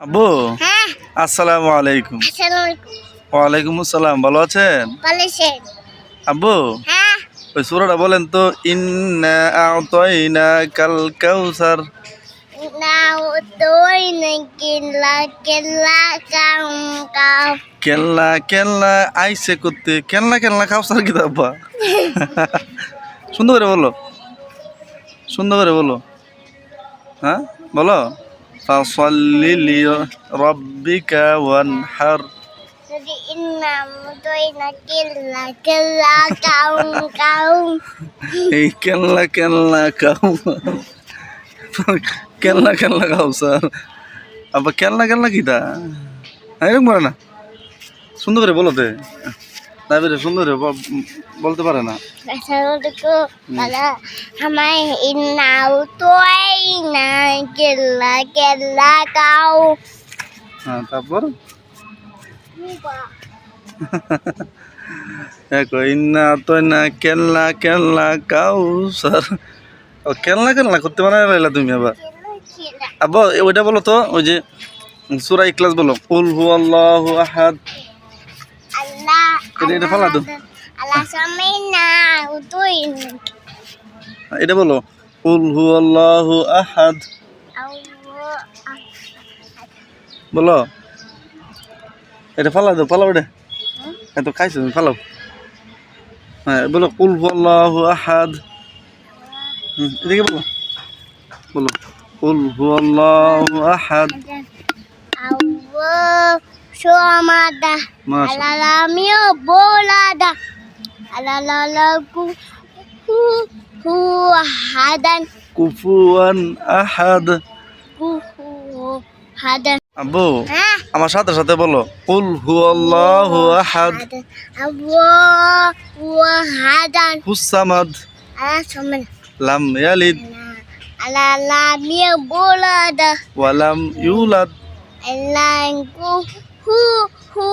আব্বু হ্যাঁ আসসালামু আলাইকুম। আসসালামু আলাইকুম। ওয়ালাইকুম আসসালাম, ভালো আছেন? ভালো আছেন? আব্বু হ্যাঁ ওই সূরাটা বলেন তো, ইন্না আ'তাইনাকাল কাউসার। নাও তোই নাকি কেলা কাম কাম কেল্লা কেল্লা আইসে করতে, কেল্লা কেল্লা কাউসার কি আব্বা? সুন্দর করে বলো, সুন্দর করে বলো। হ্যাঁ বলো, ফাসাল্লি লিরাব্বিকা ওয়ানহার। যদি ইন্নাম তোই নাকি কেলা কাম কাম এই কেল্লা কেল্লা কাউ, কেল্লা কেল্লা কাউসার। আবার কেল্লা কেল্লা কিটা এরকম করে না, সুন্দর করে বলো তে। তারপরে সুন্দর করে বলতে পারে না। আসসালামু বলা আমায় ইন্নাও তোই না কেলা কেলা কাউ হ্যাঁ তারপর দেখো, ইন্না তো না কেল্লা কেল্লা কাউসার। ও কেল্লা কেল্লা করতে পারে না তুমি আবার। আব্বা ওইটা বলো তো, ওই যে সূরা ইখলাস বলো, কুল হুয়াল্লাহু আহাদ। আল্লাহ এটা ফালা দাও, আল্লাহ সামিনা তুই এটা বলো, কুল হুয়াল্লাহু আহাদ বলো। এটা ফালা দাও, ফালাও এটা, এত খাইছো তুমি, ফালাও। হ্যাঁ বলো, কুল হুয়াল্লাহু আহাদ। এদিকে বলো, বলো কুল হুয়াল্লাহু আহাদ। Allah Somada মাশাআল্লাহ। Alalamio Bolada Alalaku Hu Hadan কুফুয়ান আহাদ। Hu Hadan আব্বু আমার সাথে সাথে বলো, কুল হুয়াল্লাহু আহাদ, Allah Hadan হুস-সামাদ, Alasaman লাম ইয়ালিদ Alalamio Bolada ওয়া লাম ইউলাদ Alanku Hu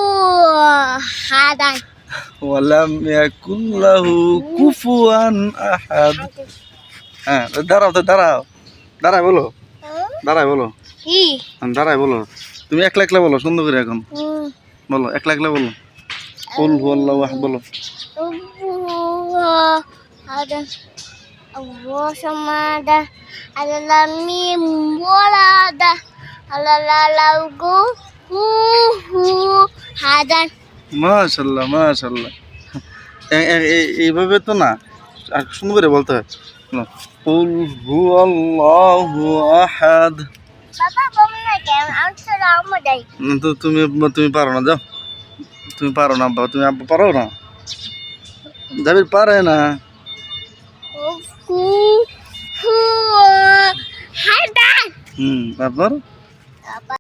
Hadan ওয়া লাম ইয়াকুল লাহু কুফুয়ান আহাদ। হ্যাঁ দাঁড়াও তো, দাঁড়াও, দাঁড়ায় বলো, দাঁড়ায় বলো, Hi দাঁড়ায় বলো। তুমি একলা একলা বলো, সুন্দর করে এখন বলো, একলা একলা বলো, কুল হুয়াল্লাহু আহাদ বলো। Allah ada Allah samada alalami bolada alalalau hu hadan মাশাআল্লাহ মাশাআল্লাহ। এইভাবে তো না, আর সুন্দর করে বলতে হয়। কুল হুয়াল্লাহু আহাদ। Bapa bomna কেন আনসার আমাদের তো তুমি তুমি পারো না, যাও, তুমি পারো না আব্বা, তুমি আব্বা পারো না, জাবির পারে না। hu hu hadan তারপর